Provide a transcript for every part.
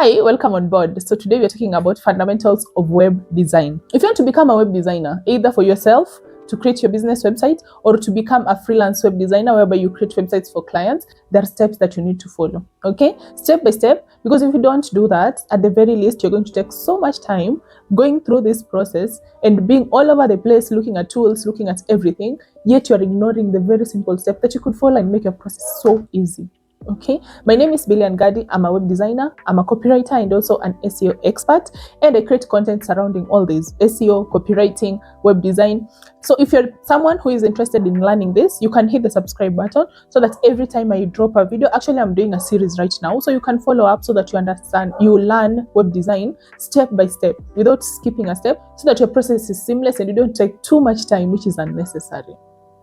Hi, welcome on board. So today we're talking about fundamentals of web design. If you want to become a web designer, either for yourself to create your business website or to become a freelance web designer whereby you create websites for clients, there are steps that you need to follow, okay? Step by step, because if you don't do that, at the very least, you're going to take so much time going through this process and being all over the place, looking at tools, looking at everything, yet you're ignoring the very simple step that you could follow and make your process so easy. Okay, my name is Billy Ngadi. I'm a web designer, I'm a copywriter, and also an SEO expert, and I create content surrounding all these: SEO, copywriting, web design. So if you're someone who is interested in learning this, you can hit the subscribe button so that every time I drop a video, actually I'm doing a series right now, so you can follow up so that you understand, you learn web design step by step without skipping a step, so that your process is seamless and you don't take too much time, which is unnecessary.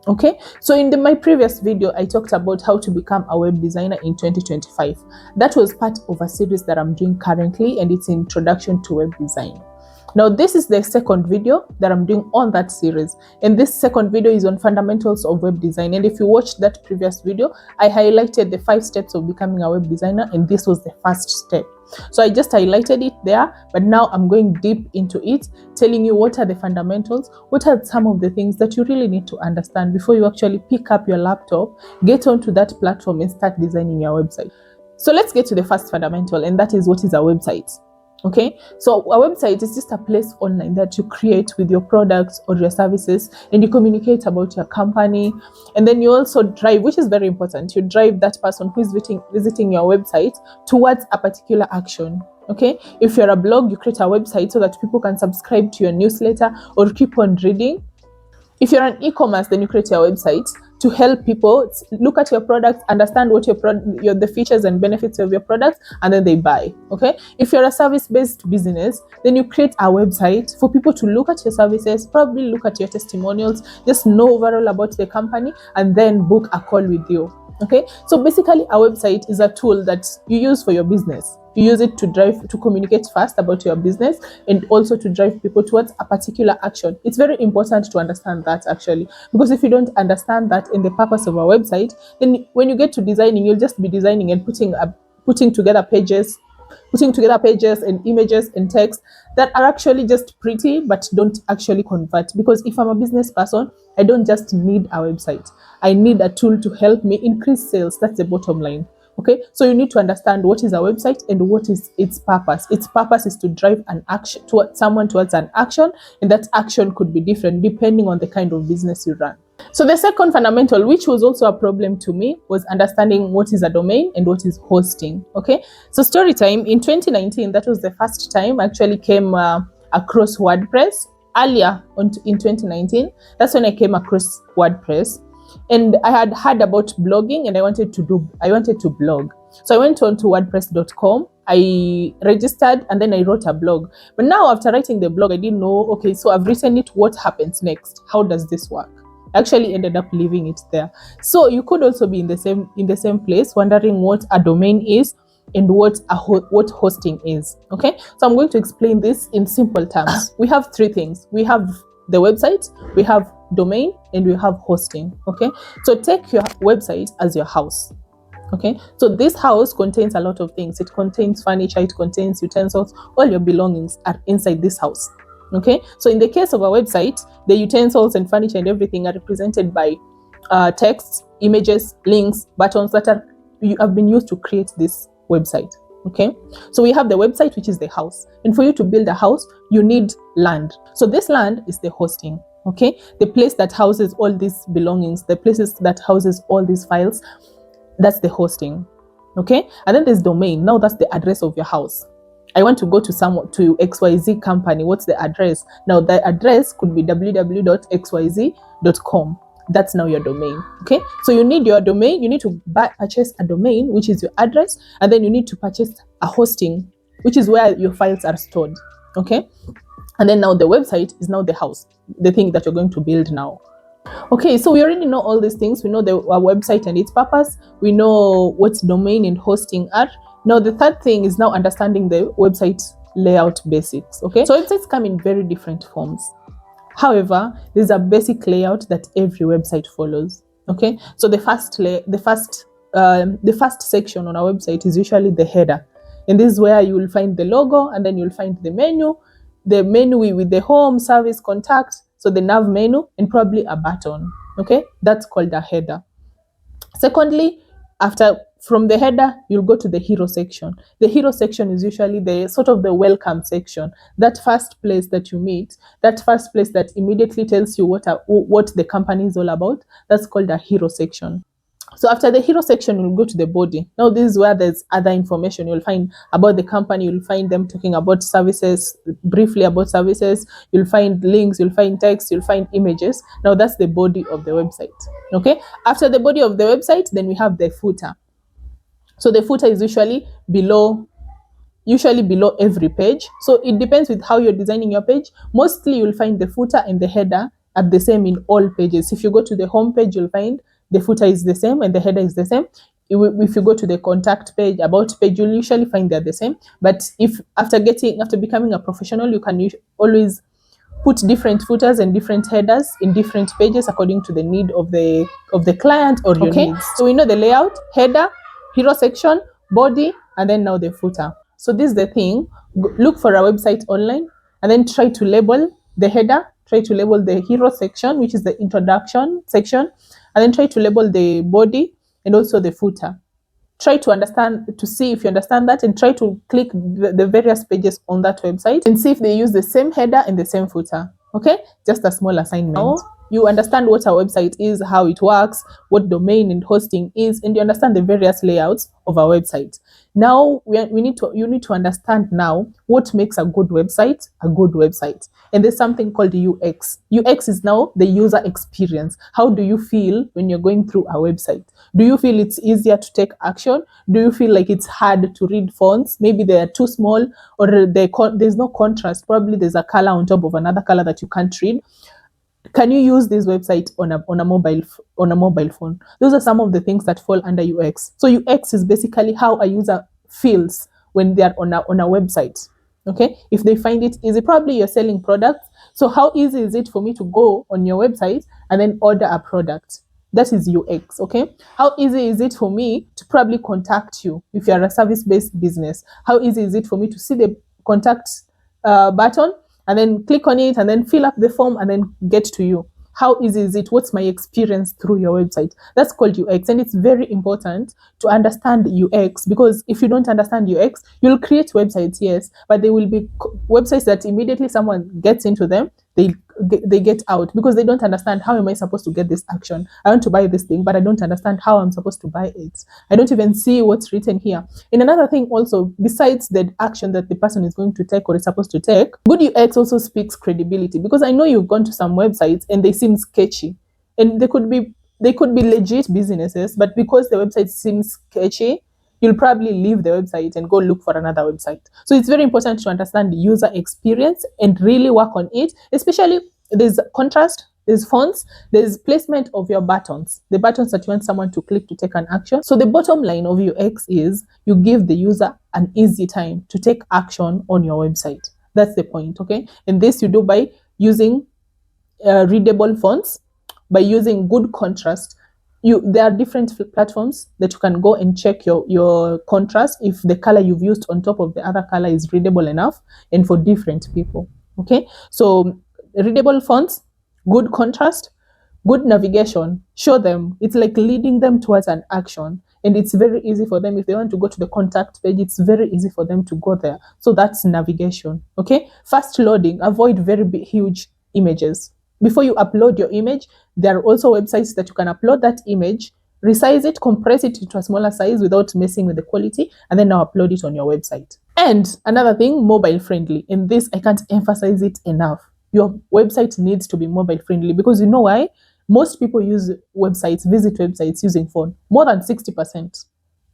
Okay, so in my previous video, I talked about how to become a web designer in 2025. That was part of a series that I'm doing currently, and it's Introduction to Web Design. Now, this is the second video that I'm doing on that series, and this second video is on fundamentals of web design. And if you watched that previous video, I highlighted the 5 steps of becoming a web designer, and this was the first step. So I just highlighted it there, but now I'm going deep into it, telling you what are the fundamentals, what are some of the things that you really need to understand before you actually pick up your laptop, get onto that platform and start designing your website. So let's get to the first fundamental, and that is, what is a website? Okay, so a website is just a place online that you create with your products or your services, and you communicate about your company, and then you also drive, which is very important, you drive that person who is visiting your website towards a particular action. Okay, if you're a blog, you create a website so that people can subscribe to your newsletter or keep on reading. If you're an e-commerce, then you create your website to help people look at your products, understand what the features and benefits of your products, and then they buy. Okay. If you're a service-based business, then you create a website for people to look at your services, probably look at your testimonials, just know overall about the company, and then book a call with you. Okay, so basically a website is a tool that you use for your business. You use it to communicate fast about your business, and also to drive people towards a particular action. It's very important to understand that, actually, because if you don't understand that in the purpose of a website, then when you get to designing, you'll just be designing and putting together pages and images and text that are actually just pretty but don't actually convert. Because if I'm a business person, I don't just need a website, I need a tool to help me increase sales. That's the bottom line. Okay, so you need to understand what is a website and what is its purpose. Its purpose is to drive an action towards an action, and that action could be different depending on the kind of business you run. So the second fundamental, which was also a problem to me, was understanding what is a domain and what is hosting. Okay, so story time. In 2019, that was the first time I actually came across WordPress. Earlier in 2019, that's when I came across WordPress, and I had heard about blogging, and I wanted to blog. So I went on to WordPress.com, I registered, and then I wrote a blog. But now, after writing the blog, I didn't know, okay, so I've written it, what happens next? How does this work? I actually ended up leaving it there. So you could also be in the same place, wondering what a domain is and what hosting is. Okay, so I'm going to explain this in simple terms. We have 3 things. We have the website, we have domain, and we have hosting. Okay, so take your website as your house. Okay, so this house contains a lot of things. It contains furniture, it contains utensils, all your belongings are inside this house. Okay, so in the case of a website, the utensils and furniture and everything are represented by texts, images, links, buttons that have been used to create this website. Okay, so we have the website, which is the house, and for you to build a house, you need land. So this land is the hosting. Okay, the place that houses all these belongings, the places that houses all these files, that's the hosting. Okay, and then there's domain. Now that's the address of your house. I want to go to XYZ company. What's the address? Now the address could be www.xyz.com. That's now your domain. Okay, so you need your domain. You need to purchase a domain, which is your address, and then you need to purchase a hosting, which is where your files are stored. Okay, and then now the website is now the house, the thing that you're going to build now. Okay, so we already know all these things. We know our website and its purpose. We know what domain and hosting are. Now the third thing is now understanding the website layout basics. Okay, so websites come in very different forms. However, there's a basic layout that every website follows. Okay, so the first section on our website is usually the header. And this is where you will find the logo, and then you'll find the menu with the home, service, contact, so the nav menu, and probably a button. Okay, that's called a header. Secondly, from the header, you'll go to the hero section. The hero section is usually the sort of the welcome section. That first place that you meet, that first place that immediately tells you what the company is all about. That's called a hero section. So after the hero section, you'll go to the body. Now this is where there's other information you'll find about the company. You'll find them talking about services, briefly about services. You'll find links, you'll find text, you'll find images. Now that's the body of the website. Okay. After the body of the website, then we have the footer. So the footer is usually below every page. So it depends with how you're designing your page. Mostly you'll find the footer and the header are the same in all pages. If you go to the home page, you'll find the footer is the same and the header is the same. If you go to the contact page, about page, you'll usually find they're the same. But if after becoming a professional, you can always put different footers and different headers in different pages according to the need of the client or your needs. So we know the layout: header, hero section, body, and then now the footer. So this is the thing. Look for a website online and then try to label the header, try to label the hero section, which is the introduction section, and then try to label the body and also the footer. Try to see if you understand that, and try to click the various pages on that website and see if they use the same header and the same footer. Okay, just a small assignment. Now you understand what a website is, how it works, what domain and hosting is, and you understand the various layouts of our website. Now you need to understand now what makes a good website a good website. And there's something called UX. UX is now the user experience. How do you feel when you're going through a website? Do you feel it's easier to take action? Do you feel like it's hard to read fonts? Maybe they are too small, or there's no contrast. Probably there's a color on top of another color that you can't read. Can you use this website on a mobile phone? Those are some of the things that fall under UX. So UX is basically how a user feels when they are on a website. Okay, if they find it easy, probably you're selling products. So how easy is it for me to go on your website and then order a product? That is UX. Okay, how easy is it for me to probably contact you if you're a service-based business? How easy is it for me to see the contact button and then click on it and then fill up the form and then get to you? How easy is it? What's my experience through your website? That's called UX. And it's very important to understand UX, because if you don't understand UX, you'll create websites, yes, but they will be websites that immediately someone gets into them, they get out, because they don't understand, how am I supposed to get this action? I want to buy this thing, but I don't understand how I'm supposed to buy it. I don't even see what's written here. And another thing also, besides the action that the person is going to take or is supposed to take, good UX also speaks credibility, because I know you've gone to some websites and they seem sketchy, and they could be legit businesses, but because the website seems sketchy, you'll probably leave the website and go look for another website. So it's very important to understand the user experience and really work on it. Especially there's contrast, there's fonts, there's placement of your buttons, the buttons that you want someone to click to take an action. So the bottom line of UX is you give the user an easy time to take action on your website. That's the point, okay? And this you do by using readable fonts, by using good contrast. There are different platforms that you can go and check your contrast, if the color you've used on top of the other color is readable enough, and for different people. Okay, so readable fonts, good contrast, good navigation. Show them, it's like leading them towards an action, and it's very easy for them. If they want to go to the contact page, it's very easy for them to go there. So that's navigation. Okay, fast loading. Avoid very huge images. Before you upload your image, there are also websites that you can upload that image, resize it, compress it into a smaller size without messing with the quality, and then now upload it on your website. And another thing, mobile friendly. In this, I can't emphasize it enough. Your website needs to be mobile friendly, because you know why? Most people visit websites using phone. More than 60%.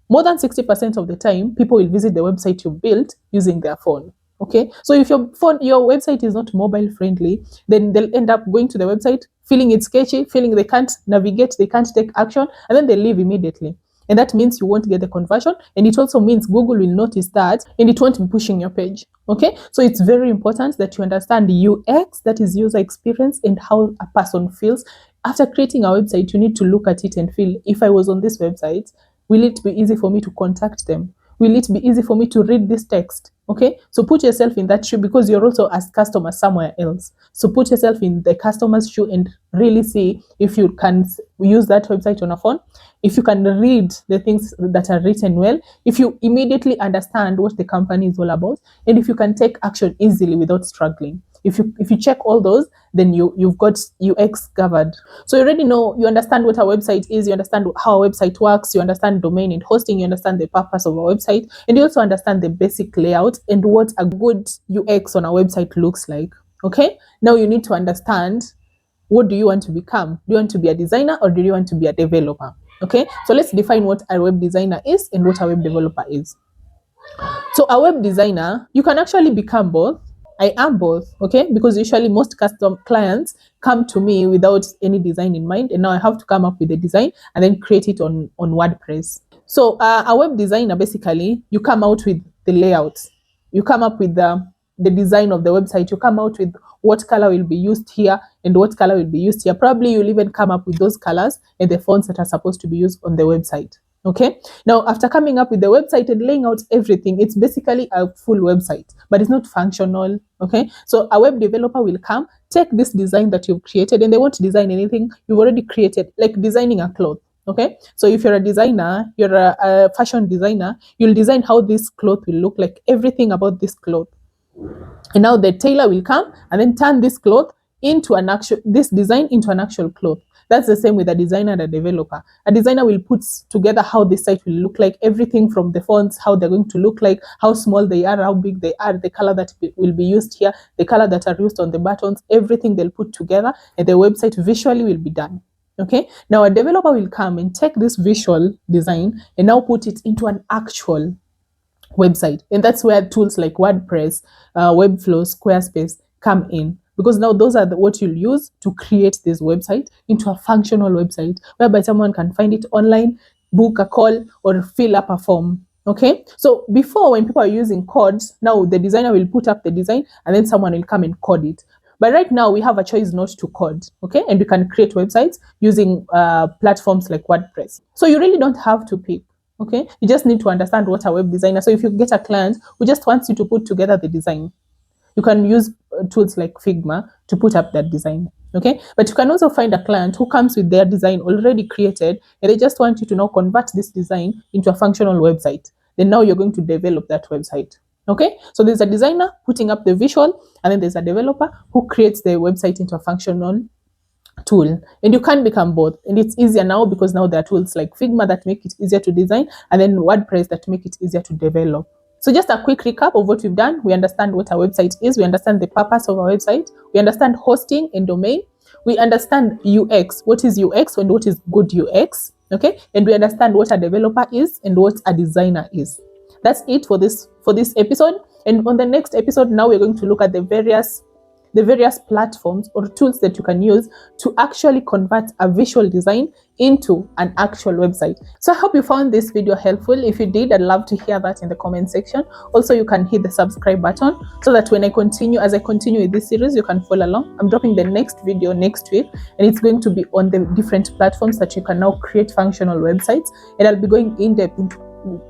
More than 60% of the time, people will visit the website you built using their phone. Okay, so if your website is not mobile friendly, then they'll end up going to the website, feeling it's sketchy, feeling they can't navigate, they can't take action, and then they leave immediately. And that means you won't get the conversion, and it also means Google will notice that, and it won't be pushing your page. Okay, so it's very important that you understand UX, that is user experience, and how a person feels. After creating a website, you need to look at it and feel, if I was on this website, will it be easy for me to contact them? Will it be easy for me to read this text? Okay, so put yourself in that shoe, because you're also a customer somewhere else. So put yourself in the customer's shoe and really see if you can use that website on a phone, if you can read the things that are written well, if you immediately understand what the company is all about, and if you can take action easily without struggling. If you check all those, then you've got UX covered. So you already know, you understand what a website is, you understand how a website works, you understand domain and hosting, you understand the purpose of a website, and you also understand the basic layout and what a good UX on a website looks like. Okay, now you need to understand, what do you want to become? Do you want to be a designer, or do you want to be a developer? Okay, so let's define what a web designer is and what a web developer is. So a web designer, you can actually become both. I am both, okay? Because usually most custom clients come to me without any design in mind, and now I have to come up with a design and then create it on WordPress. So a web designer, basically, you come out with the layout, you come up with the design of the website, you come out with what color will be used here and what color will be used here. Probably you'll even come up with those colors and the fonts that are supposed to be used on the website. Okay, now after coming up with the website and laying out everything, it's basically a full website, but it's not functional. Okay, so a web developer will come, take this design that you've created, and they won't design anything you've already created, like designing a cloth. Okay, so if you're a designer, you're a fashion designer, you'll design how this cloth will look like, everything about this cloth. And now the tailor will come and then turn this cloth into this design into an actual cloth. That's the same with a designer and a developer. A designer will put together how this site will look like, everything from the fonts, how they're going to look like, how small they are, how big they are, the color that will be used here, the color that are used on the buttons, everything they'll put together, and the website visually will be done. Okay, now a developer will come and take this visual design and now put it into an actual website, and that's where tools like WordPress, Webflow, Squarespace come in, because now those are what you'll use to create this website into a functional website whereby someone can find it online, book a call, or fill up a form. Okay, so before, when people are using codes, now the designer will put up the design and then someone will come and code it. But right now we have a choice not to code, okay? And we can create websites using platforms like WordPress. So you really don't have to pick. Okay, you just need to understand what a web designer. So if you get a client who just wants you to put together the design, you can use tools like Figma to put up that design. Okay, but you can also find a client who comes with their design already created, and they just want you to now convert this design into a functional website. Then now you're going to develop that website. Okay, so there's a designer putting up the visual, and then there's a developer who creates the website into a functional tool. And you can become both, and it's easier now because now there are tools like Figma that make it easier to design, and then WordPress that make it easier to develop. So just a quick recap of what we've done. We understand what a website is, we understand the purpose of our website, we understand hosting and domain, we understand UX, what is UX and what is good UX, okay, and we understand what a developer is and what a designer is. That's it for this episode. And on the next episode, now we're going to look at the various platforms or tools that you can use to actually convert a visual design into an actual website. So I hope you found this video helpful. If you did, I'd love to hear that in the comment section. Also, you can hit the subscribe button so that when as I continue with this series, you can follow along. I'm dropping the next video next week, and it's going to be on the different platforms that you can now create functional websites, and I'll be going in depth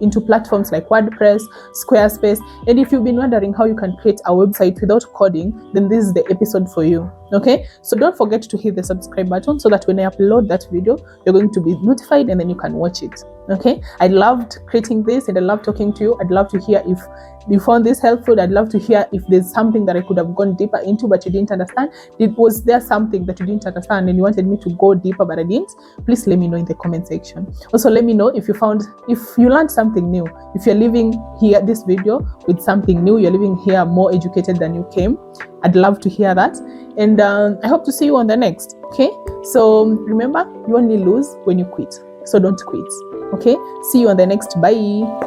into platforms like WordPress, Squarespace. And if you've been wondering how you can create a website without coding, then this is the episode for you. Okay, so don't forget to hit the subscribe button so that when I upload that video, you're going to be notified and then you can watch it. Okay, I loved creating this and I love talking to you. I'd love to hear if you found this helpful. I'd love to hear if there's something that I could have gone deeper into but you didn't understand. Was there something that you didn't understand and you wanted me to go deeper but I didn't? Please let me know in the comment section. Also, let me know if you learned something new. If you're leaving here this video with something new, you're leaving here more educated than you came. I'd love to hear that. And I hope to see you on the next. Okay, so remember, you only lose when you quit. So don't quit. Okay, see you on the next. Bye.